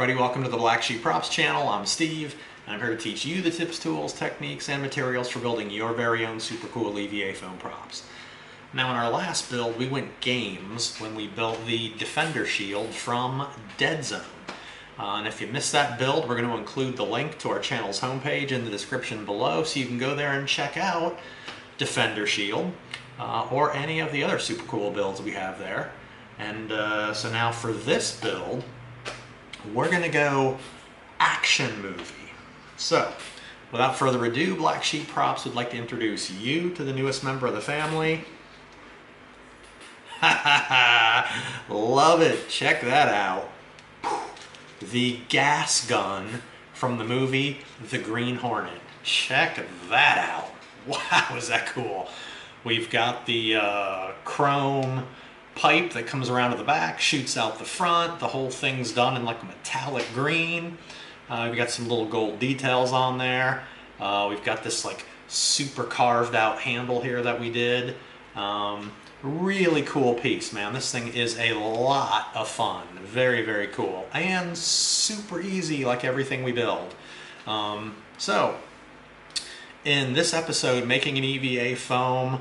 everybody, welcome to the Black Sheep Props channel. I'm Steve, and I'm here to teach you the tips, tools, techniques, and materials for building your very own super cool EVA foam props. Now in our last build, we went games when we built the Defender Shield from Dead Zone. And if you missed that build, we're going to include the link to our channel's homepage in the description below, so you can go there and check out Defender Shield or any of the other super cool builds we have there. And so now for this build, we're going to go action movie. So without further ado, Black Sheep Props would like to introduce you to the newest member of the family. Love it. Check that out. The gas gun from the movie The Green Hornet. Check that out. Wow, is that cool. We've got the chrome pipe that comes around to the back, shoots out the front. The whole thing's done in like a metallic green. We've got some little gold details on there. We've got this like super carved out handle here that we did. Really cool piece, man. This thing is a lot of fun. Very, very cool. And super easy like everything we build. So, in this episode, making an EVA foam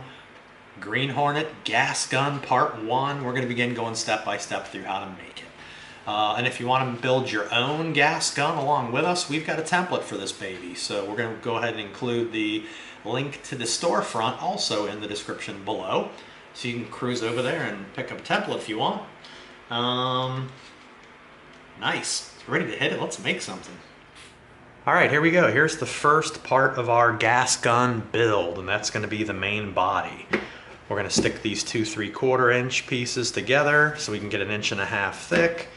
Green Hornet Gas Gun Part 1, we're going to begin going step by step through how to make it. And if you want to build your own gas gun along with us, we've got a template for this baby. So we're going to go ahead and include the link to the storefront also in the description below. So you can cruise over there and pick up a template if you want. Nice. Ready to hit it. Let's make something. All right, here we go. Here's the first part of our gas gun build, and that's going to be the main body. We're going to stick these two 3/4 inch pieces together so we can get 1.5 inches thick.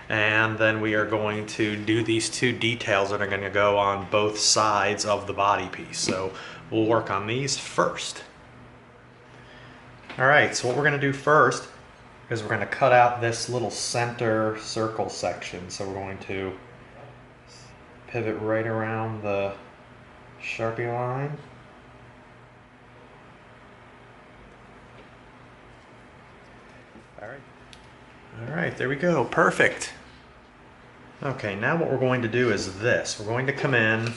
And then we are going to do these two details that are going to go on both sides of the body piece. So we'll work on these first. All right, so what we're going to do first is we're going to cut out this little center circle section. So we're going to pivot right around the Sharpie line. All right, there we go, perfect. Okay, now what we're going to do is this. We're going to come in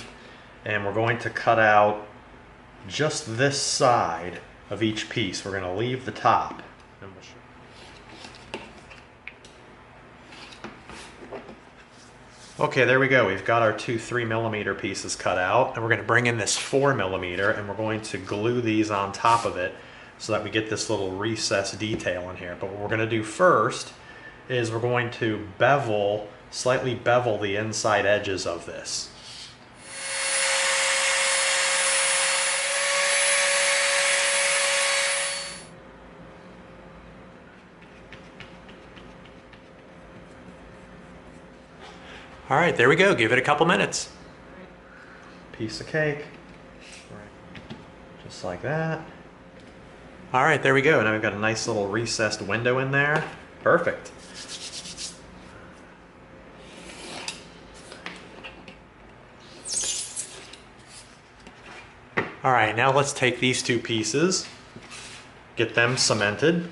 and we're going to cut out just this side of each piece. We're going to leave the top. Okay, there we go. We've got our two 3mm pieces cut out, and we're going to bring in this 4mm, and we're going to glue these on top of it so that we get this little recessed detail in here. But what we're going to do first is we're going to slightly bevel the inside edges of this. All right, there we go. Give it a couple minutes. Piece of cake. Just like that. All right, there we go. Now we've got a nice little recessed window in there. Perfect. All right, now let's take these two pieces, get them cemented.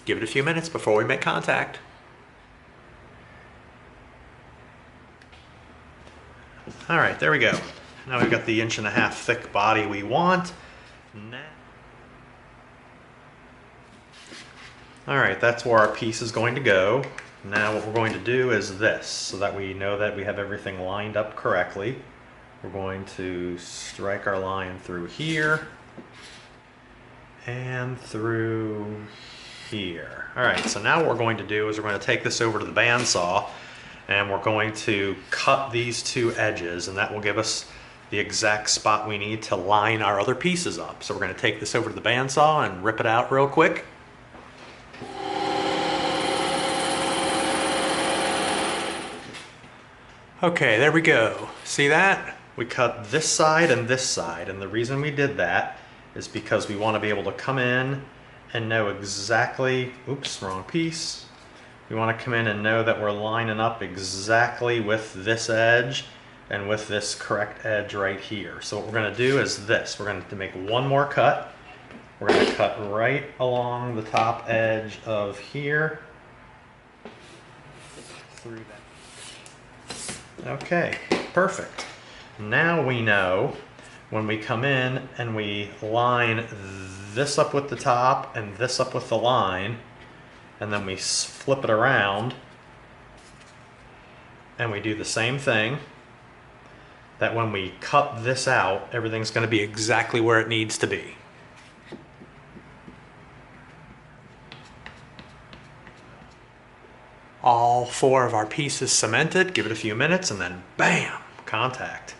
Give it a few minutes before we make contact. All right, there we go. Now we've got the 1.5 inch thick body we want. All right, that's where our piece is going to go. Now what we're going to do is this, so that we know that we have everything lined up correctly. We're going to strike our line through here and through here. All right, so now what we're going to do is we're going to take this over to the bandsaw and we're going to cut these two edges, and that will give us the exact spot we need to line our other pieces up. So we're going to take this over to the bandsaw and rip it out real quick. Okay, there we go. See that? We cut this side, and the reason we did that is because we want to be able to come in and know exactly, oops, wrong piece. We want to come in and know that we're lining up exactly with this edge and with this correct edge right here. So what we're going to do is this. We're going to make one more cut, We're going to cut right along the top edge of here. Through that. Okay, perfect. Now we know when we come in and we line this up with the top and this up with the line, and then we flip it around and we do the same thing, that when we cut this out, everything's going to be exactly where it needs to be. All 4 of our pieces cemented, give it a few minutes, and then bam, contact.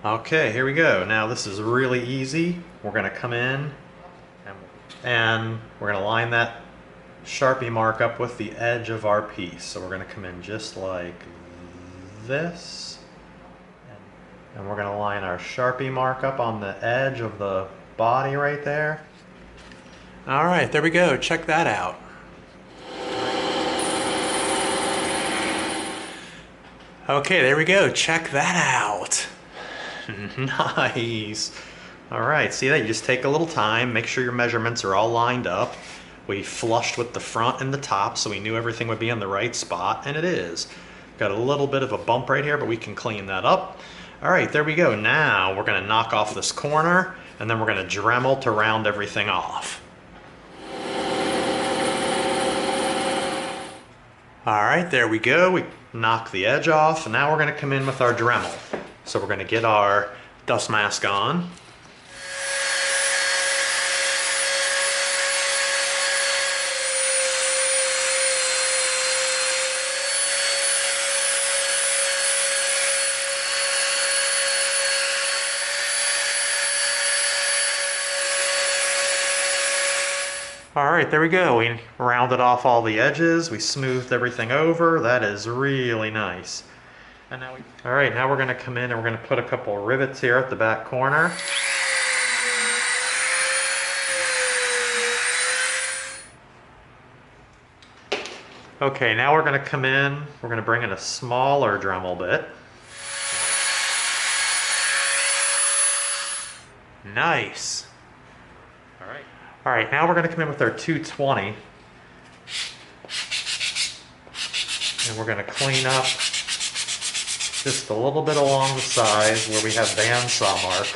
Okay, here we go. Now this is really easy. We're going to come in and we're going to line that Sharpie mark up with the edge of our piece. So we're going to come in just like this, and we're going to line our Sharpie mark up on the edge of the body right there. All right, there we go. Check that out. Okay, there we go. Check that out. Nice. All right, see that? You just take a little time, make sure your measurements are all lined up. We flushed with the front and the top, so we knew everything would be in the right spot, and it is. Got a little bit of a bump right here, but we can clean that up. All right, there we go. Now we're gonna knock off this corner, and then we're gonna Dremel to round everything off. All right, there we go. We knock the edge off, and now we're gonna come in with our Dremel. So we're gonna get our dust mask on. All right, there we go. We rounded off all the edges. We smoothed everything over. That is really nice. And now all right, now we're gonna come in and we're gonna put a couple of rivets here at the back corner. Okay, now we're gonna come in, we're gonna bring in a smaller Dremel bit. Nice. All right, now we're gonna come in with our 220. And we're gonna clean up just a little bit along the sides where we have bandsaw mark.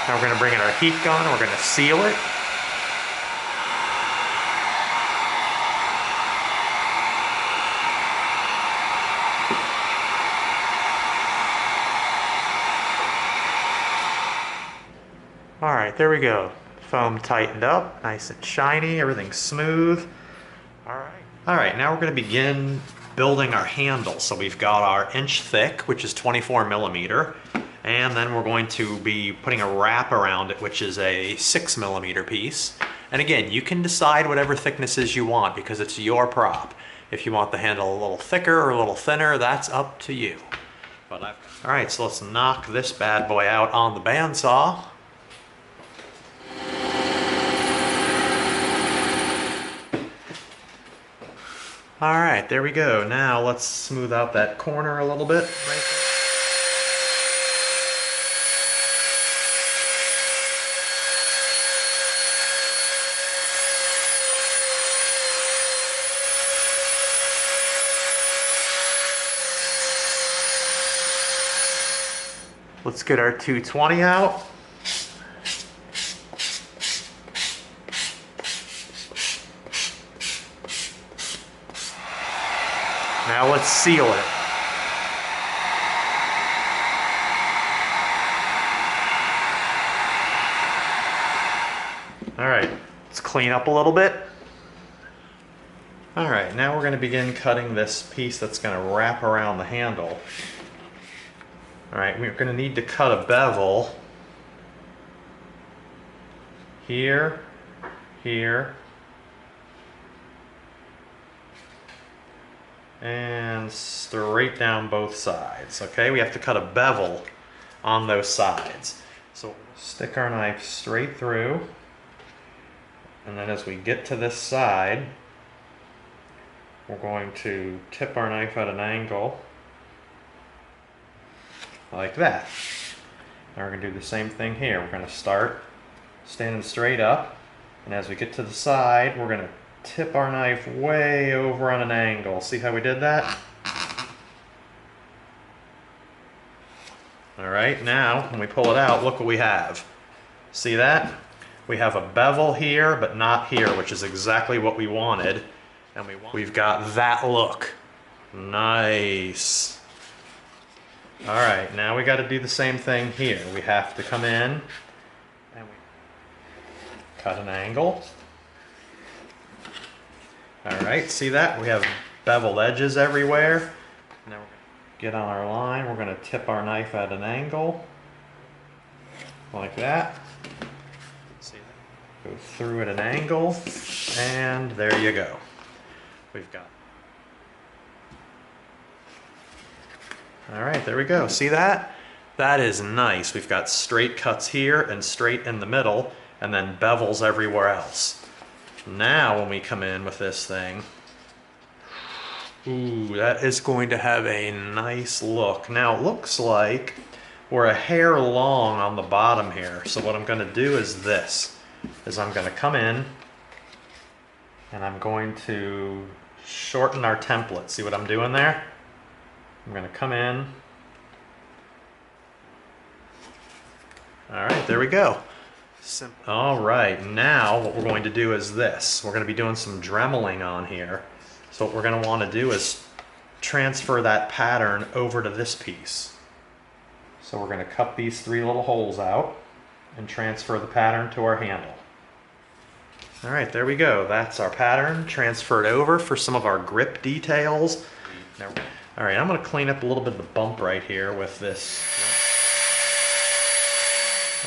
Now we're gonna bring in our heat gun and we're gonna seal it. All right, there we go. Foam tightened up, nice and shiny, everything's smooth. All right, now we're gonna begin building our handle. So we've got our 1 inch thick, which is 24 millimeter, and then we're going to be putting a wrap around it, which is a 6 millimeter piece. And again, you can decide whatever thicknesses you want because it's your prop. If you want the handle a little thicker or a little thinner, that's up to you. All right, so let's knock this bad boy out on the bandsaw. All right, there we go. Now let's smooth out that corner a little bit. Right there. Let's get our 220 out. Now let's seal it. All right, let's clean up a little bit. All right, now we're going to begin cutting this piece that's going to wrap around the handle. All right, we're going to need to cut a bevel here, here, and straight down both sides. Okay, we have to cut a bevel on those sides. So stick our knife straight through, and then as we get to this side, we're going to tip our knife at an angle like that. Now we're going to do the same thing here. We're going to start standing straight up, and as we get to the side, we're going to tip our knife way over on an angle. See how we did that? All right, now when we pull it out, look what we have. See that? We have a bevel here, but not here, which is exactly what we wanted. And we've got that look. Nice. All right, now we got to do the same thing here. We have to come in and we cut an angle. All right, see that? We have beveled edges everywhere. Now we're going to get on our line. We're going to tip our knife at an angle like that. See that? Go through at an angle, and there you go. We've got. All right, there we go. See that? That is nice. We've got straight cuts here and straight in the middle, and then bevels everywhere else. Now when we come in with this thing, ooh, that is going to have a nice look. Now it looks like we're a hair long on the bottom here. So what I'm going to do is this, I'm going to come in and I'm going to shorten our template. See what I'm doing there? I'm going to come in. All right, there we go. Simple. All right, now what we're going to do is this. We're going to be doing some dremeling on here. So what we're going to want to do is transfer that pattern over to this piece. So we're going to cut these 3 little holes out and transfer the pattern to our handle. All right, there we go. That's our pattern transferred over for some of our grip details. All right, I'm going to clean up a little bit of the bump right here with this.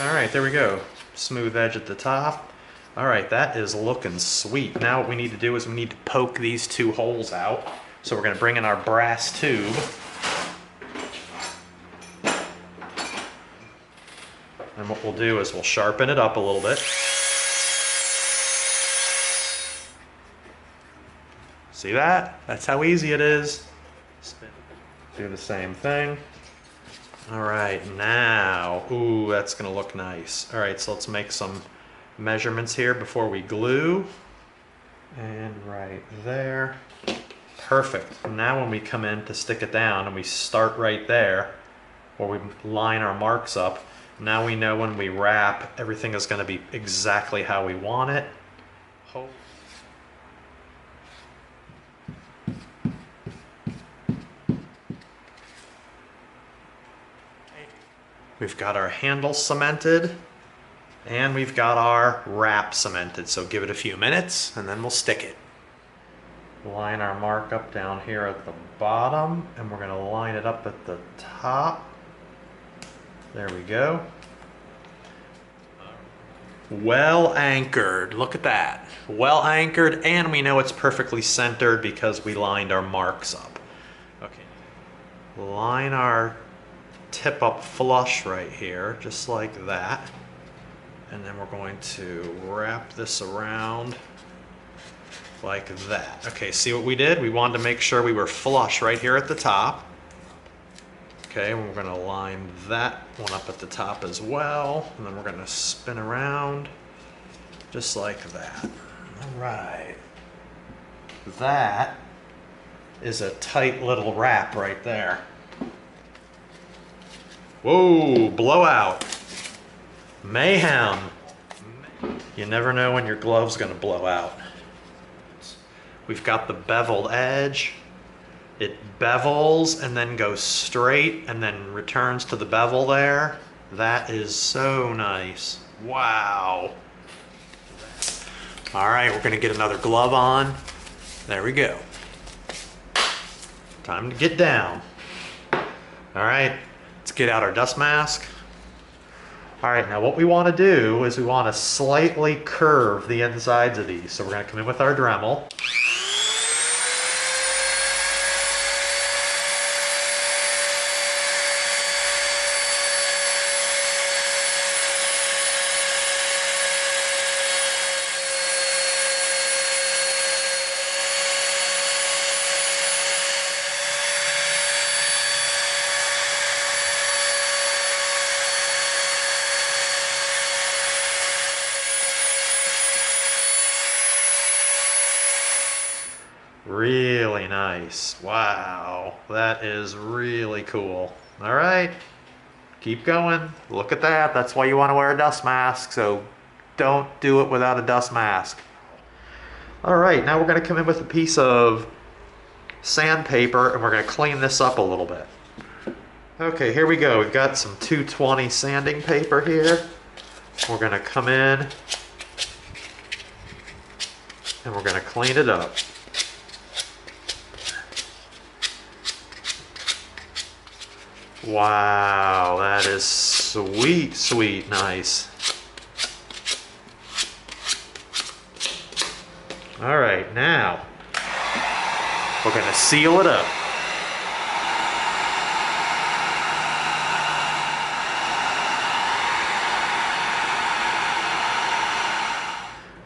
All right, there we go. Smooth edge at the top. All right, that is looking sweet. Now what we need to do is we need to poke these 2 holes out. So we're going to bring in our brass tube. And what we'll do is we'll sharpen it up a little bit. See that? That's how easy it is. Spin. Do the same thing. All right, now, ooh, that's gonna look nice. All right, so let's make some measurements here before we glue. And right there. Perfect. Now when we come in to stick it down and we start right there, where we line our marks up, now we know when we wrap, everything is gonna be exactly how we want it. We've got our handle cemented and we've got our wrap cemented. So give it a few minutes and then we'll stick it. Line our mark up down here at the bottom and we're going to line it up at the top. There we go. Well anchored. Look at that. Well anchored, and we know it's perfectly centered because we lined our marks up. Okay. Line our tip up flush right here, just like that. And then we're going to wrap this around like that. Okay, see what we did? We wanted to make sure we were flush right here at the top. Okay, and we're gonna line that one up at the top as well. And then we're gonna spin around just like that. All right. That is a tight little wrap right there. Whoa, blowout. Mayhem. You never know when your glove's gonna blow out. We've got the beveled edge. It bevels and then goes straight and then returns to the bevel there. That is so nice. Wow. All right, we're gonna get another glove on. There we go. Time to get down. All right, let's get out our dust mask. All right, now what we want to do is we want to slightly curve the insides of these. So we're going to come in with our Dremel. Really nice. Wow, that is really cool. All right, keep going. Look at that. That's why you want to wear a dust mask, so don't do it without a dust mask. All right, now we're going to come in with a piece of sandpaper and we're going to clean this up a little bit. Okay, here we go. We've got some 220 sanding paper here. We're going to come in and we're going to clean it up. Wow, that is sweet, sweet, nice. All right, now we're going to seal it up.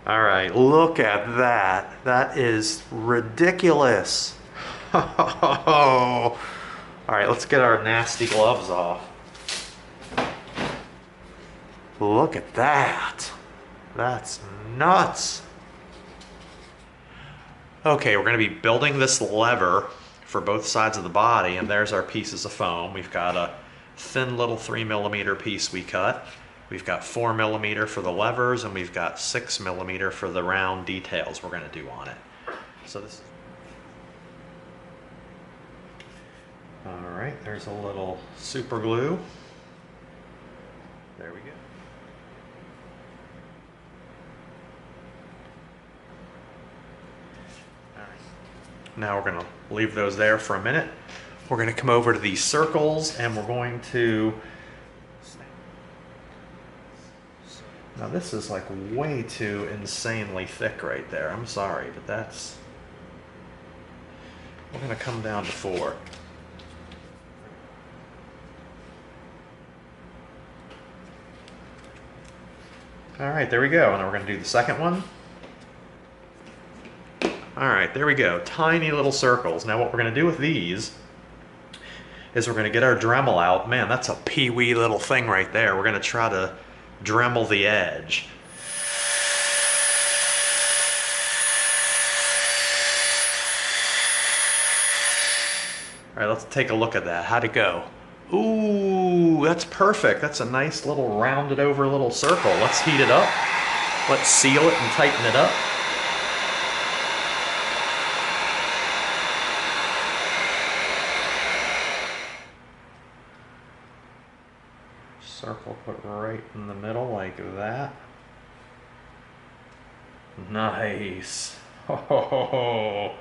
All right, look at that. That is ridiculous. All right, let's get our nasty gloves off. Look at that. That's nuts. Okay, we're going to be building this lever for both sides of the body, and there's our pieces of foam. We've got a thin little 3mm piece we cut. We've got 4mm for the levers, and we've got 6mm for the round details we're going to do on it. So this is... All right, there's a little super glue. There we go. All right. Now we're going to leave those there for a minute. We're going to come over to these circles and we're going to... Now this is like way too insanely thick right there. I'm sorry, but that's... We're going to come down to 4. All right, there we go. And then we're going to do the second one. All right, there we go. Tiny little circles. Now what we're going to do with these is we're going to get our Dremel out. Man, that's a pee-wee little thing right there. We're going to try to Dremel the edge. All right, let's take a look at that. How'd it go? Ooh, that's perfect. That's a nice little rounded over little circle. Let's heat it up. Let's seal it and tighten it up. Circle put right in the middle like that. Nice. Oh.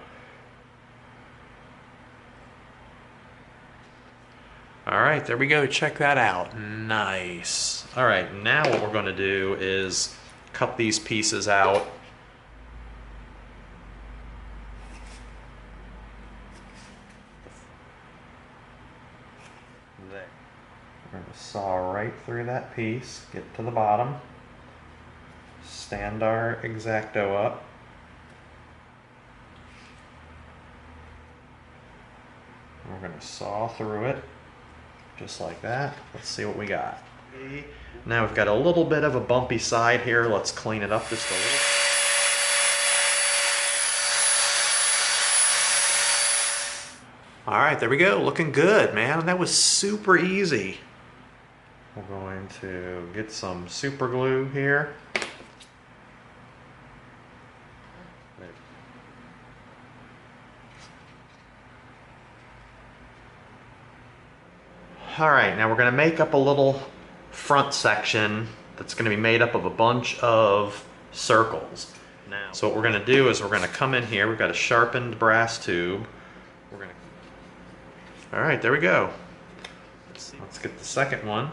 All right, there we go. Check that out. Nice. All right, now what we're going to do is cut these pieces out. There. We're going to saw right through that piece, get to the bottom, stand our X-Acto up. We're going to saw through it. Just like that. Let's see what we got. Now we've got a little bit of a bumpy side here. Let's clean it up just a little. All right, there we go. Looking good, man. That was super easy. We're going to get some super glue here. All right, now we're going to make up a little front section that's going to be made up of a bunch of circles. Now, so what we're going to do is we're going to come in here. We've got a sharpened brass tube. We're going to... All right, there we go. Let's get the second one.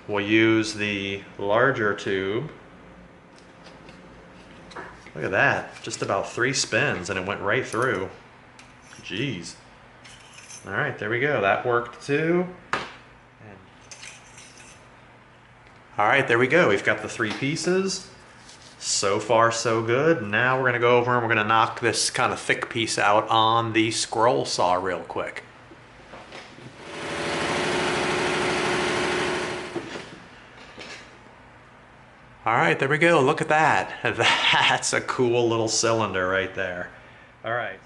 We'll use the larger tube. Look at that, just about 3 spins and it went right through. Jeez. All right, there we go. That worked too. All right, there we go. We've got the 3 pieces. So far, so good. Now we're going to go over and we're going to knock this kind of thick piece out on the scroll saw real quick. All right, there we go. Look at that. That's a cool little cylinder right there. All right.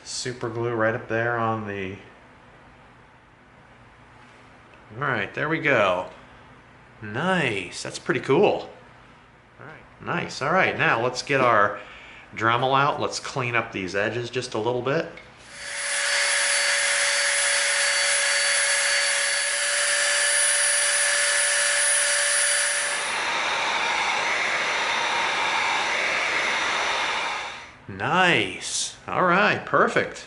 Super glue right up there on the... All right, there we go. Nice, that's pretty cool. All right, nice. All right, now let's get our Dremel out. Let's clean up these edges just a little bit. Nice. All right, perfect.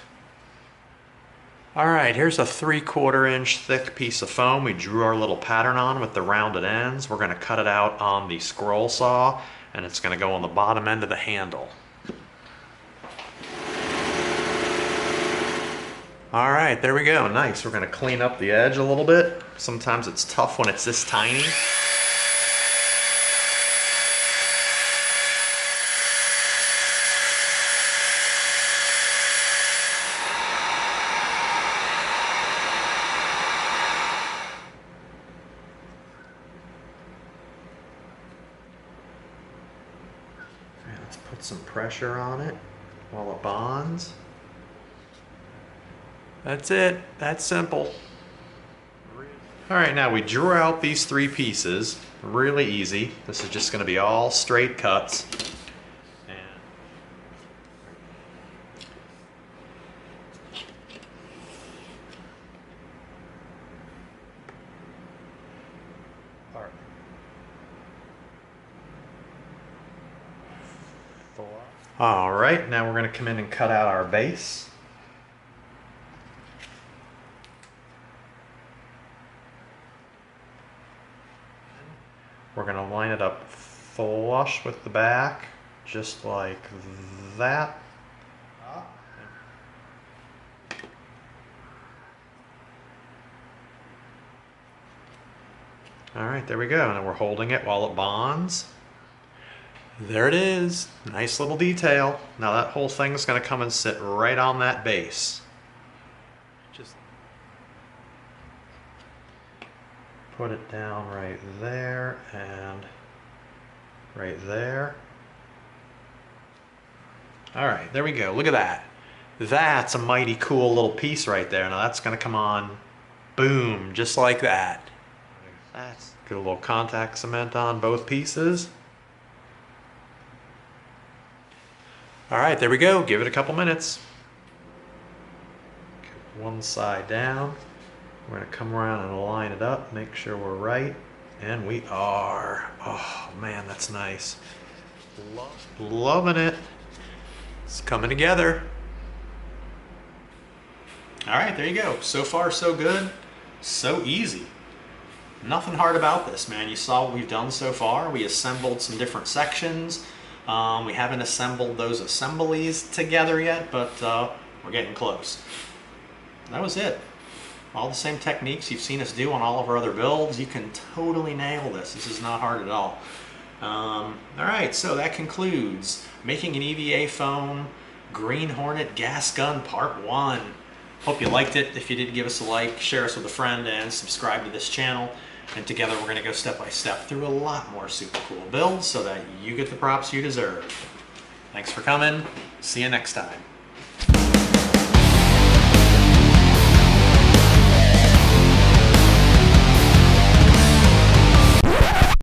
All right, here's a 3/4 inch thick piece of foam we drew our little pattern on with the rounded ends. We're going to cut it out on the scroll saw, and it's going to go on the bottom end of the handle. All right, there we go. Nice. We're going to clean up the edge a little bit. Sometimes it's tough when it's this tiny. Let's put some pressure on it while it bonds. That's it. That's simple. All right, now we drew out these 3 pieces. Really easy. This is just going to be all straight cuts. All right, now we're going to come in and cut out our base. We're going to line it up flush with the back, just like that. All right, there we go. And we're holding it while it bonds. There it is. Nice little detail. Now that whole thing's going to come and sit right on that base. Just put it down right there and right there. All right, there we go. Look at that. That's a mighty cool little piece right there. Now that's going to come on, boom, just like that. That's get a little contact cement on both pieces. All right, there we go. Give it a couple minutes. One side down. We're going to come around and line it up, make sure we're right, and we are. Oh man, that's nice. Loving it. It's coming together. All right, there you go. So far, so good. So easy. Nothing hard about this, man. You saw what we've done so far. We assembled some different sections. We haven't assembled those assemblies together yet, but we're getting close. That was it. All the same techniques you've seen us do on all of our other builds. You can totally nail this. This is not hard at all. All right, so that concludes making an EVA foam Green Hornet Gas Gun Part 1. Hope you liked it. If you did, give us a like, share us with a friend, and subscribe to this channel. And together we're going to go step by step through a lot more super cool builds so that you get the props you deserve. Thanks for coming. See you next time.